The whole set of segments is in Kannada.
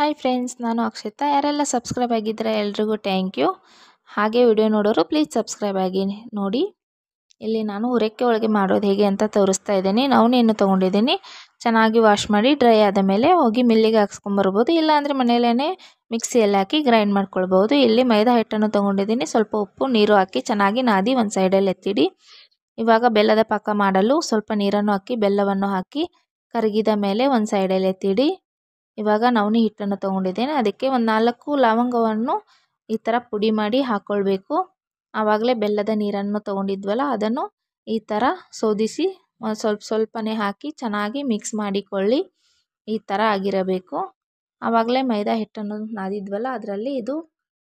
ಹಾಯ್ ಫ್ರೆಂಡ್ಸ್, ನಾನು ಅಕ್ಷತಾ. ಯಾರೆಲ್ಲ ಸಬ್ಸ್ಕ್ರೈಬ್ ಆಗಿದ್ದರೆ ಎಲ್ರಿಗೂ ಥ್ಯಾಂಕ್ ಯು. ಹಾಗೆ ವಿಡಿಯೋ ನೋಡೋರು ಪ್ಲೀಸ್ ಸಬ್ಸ್ಕ್ರೈಬ್ ಆಗಿ ನೋಡಿ. ಇಲ್ಲಿ ನಾನು ಹುರಕ್ಕೆ ಹೋಳಿಗೆ ಮಾಡೋದು ಹೇಗೆ ಅಂತ ತೋರಿಸ್ತಾ ಇದ್ದೀನಿ. ನವಣೆಯನ್ನು ತೊಗೊಂಡಿದ್ದೀನಿ. ಚೆನ್ನಾಗಿ ವಾಶ್ ಮಾಡಿ ಡ್ರೈ ಆದ ಮೇಲೆ ಹೋಗಿ ಮಿಲ್ಲಿಗೆ ಹಾಕ್ಸ್ಕೊಂಬರ್ಬೋದು. ಇಲ್ಲಾಂದರೆ ಮನೆಯಲ್ಲೇ ಮಿಕ್ಸಿಯಲ್ಲಿ ಹಾಕಿ ಗ್ರೈಂಡ್ ಮಾಡ್ಕೊಳ್ಬೋದು. ಇಲ್ಲಿ ಮೈದಾ ಹಿಟ್ಟನ್ನು ತೊಗೊಂಡಿದ್ದೀನಿ. ಸ್ವಲ್ಪ ಉಪ್ಪು ನೀರು ಹಾಕಿ ಚೆನ್ನಾಗಿ ನಾದಿ ಒಂದು ಸೈಡಲ್ಲಿ ಎತ್ತಿಡಿ. ಇವಾಗ ಬೆಲ್ಲದ ಪಾಕ ಮಾಡಲು ಸ್ವಲ್ಪ ನೀರನ್ನು ಹಾಕಿ ಬೆಲ್ಲವನ್ನು ಹಾಕಿ ಕರಗಿದ ಮೇಲೆ ಒಂದು ಸೈಡಲ್ಲಿ ಎತ್ತಿಡಿ. ಇವಾಗ ನವಣೆ ಹಿಟ್ಟನ್ನು ತೊಗೊಂಡಿದ್ದೇನೆ. ಅದಕ್ಕೆ ಒಂದು 4 ಲವಂಗವನ್ನು ಈ ಥರ ಪುಡಿ ಮಾಡಿ ಹಾಕ್ಕೊಳ್ಬೇಕು. ಆವಾಗಲೇ ಬೆಲ್ಲದ ನೀರನ್ನು ತೊಗೊಂಡಿದ್ವಲ್ಲ ಅದನ್ನು ಈ ಥರ ಸೋದಿಸಿ ಸ್ವಲ್ಪನೇ ಹಾಕಿ ಚೆನ್ನಾಗಿ ಮಿಕ್ಸ್ ಮಾಡಿಕೊಳ್ಳಿ. ಈ ಥರ ಆಗಿರಬೇಕು. ಆವಾಗಲೇ ಮೈದಾ ಹಿಟ್ಟನ್ನು ನಾದಿದ್ವಲ್ಲ ಅದರಲ್ಲಿ ಇದು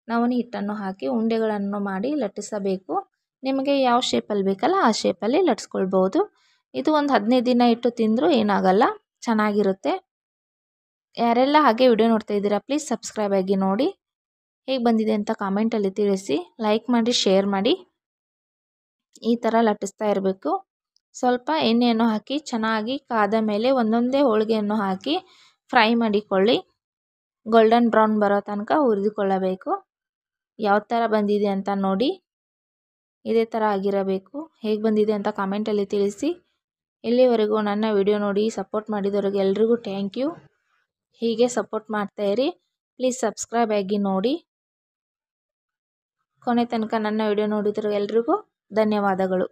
ನವಣೆ ಹಿಟ್ಟನ್ನು ಹಾಕಿ ಉಂಡೆಗಳನ್ನು ಮಾಡಿ ಲಟ್ಟಿಸಬೇಕು. ನಿಮಗೆ ಯಾವ ಶೇಪಲ್ಲಿ ಬೇಕಲ್ಲ ಆ ಶೇಪಲ್ಲಿ ಲಟ್ಟಿಸ್ಕೊಳ್ಬೋದು. ಇದು ಒಂದು 15 ದಿನ ಇಟ್ಟು ತಿಂದರೂ ಏನಾಗಲ್ಲ, ಚೆನ್ನಾಗಿರುತ್ತೆ. ಯಾರೆಲ್ಲ ಹಾಗೆ ವಿಡಿಯೋ ನೋಡ್ತಾ ಇದ್ದೀರಾ ಪ್ಲೀಸ್ ಸಬ್ಸ್ಕ್ರೈಬ್ ಆಗಿ ನೋಡಿ. ಹೇಗೆ ಬಂದಿದೆ ಅಂತ ಕಾಮೆಂಟಲ್ಲಿ ತಿಳಿಸಿ. ಲೈಕ್ ಮಾಡಿ, ಶೇರ್ ಮಾಡಿ. ಈ ಥರ ಲಟ್ಟಿಸ್ತಾ ಇರಬೇಕು. ಸ್ವಲ್ಪ ಎಣ್ಣೆಯನ್ನು ಹಾಕಿ ಚೆನ್ನಾಗಿ ಕಾದ ಮೇಲೆ ಒಂದೊಂದೇ ಹೋಳಿಗೆಯನ್ನು ಹಾಕಿ ಫ್ರೈ ಮಾಡಿಕೊಳ್ಳಿ. ಗೋಲ್ಡನ್ ಬ್ರೌನ್ ಬರೋ ತನಕ ಹುರಿದುಕೊಳ್ಳಬೇಕು. ಯಾವ ಥರ ಬಂದಿದೆ ಅಂತ ನೋಡಿ. ಇದೇ ಥರ ಆಗಿರಬೇಕು. ಹೇಗೆ ಬಂದಿದೆ ಅಂತ ಕಾಮೆಂಟಲ್ಲಿ ತಿಳಿಸಿ. ಇಲ್ಲಿವರೆಗೂ ನನ್ನ ವಿಡಿಯೋ ನೋಡಿ ಸಪೋರ್ಟ್ ಮಾಡಿದವರಿಗೆ ಎಲ್ರಿಗೂ ಥ್ಯಾಂಕ್ ಯು. ಹೀಗೆ ಸಪೋರ್ಟ್ ಮಾಡ್ತಾಯಿರಿ. ಪ್ಲೀಸ್ ಸಬ್ಸ್ಕ್ರೈಬ್ ಆಗಿ ನೋಡಿ. ಕೊನೆ ತನಕ ನನ್ನ ವಿಡಿಯೋ ನೋಡಿದ್ರು ಎಲ್ರಿಗೂ ಧನ್ಯವಾದಗಳು.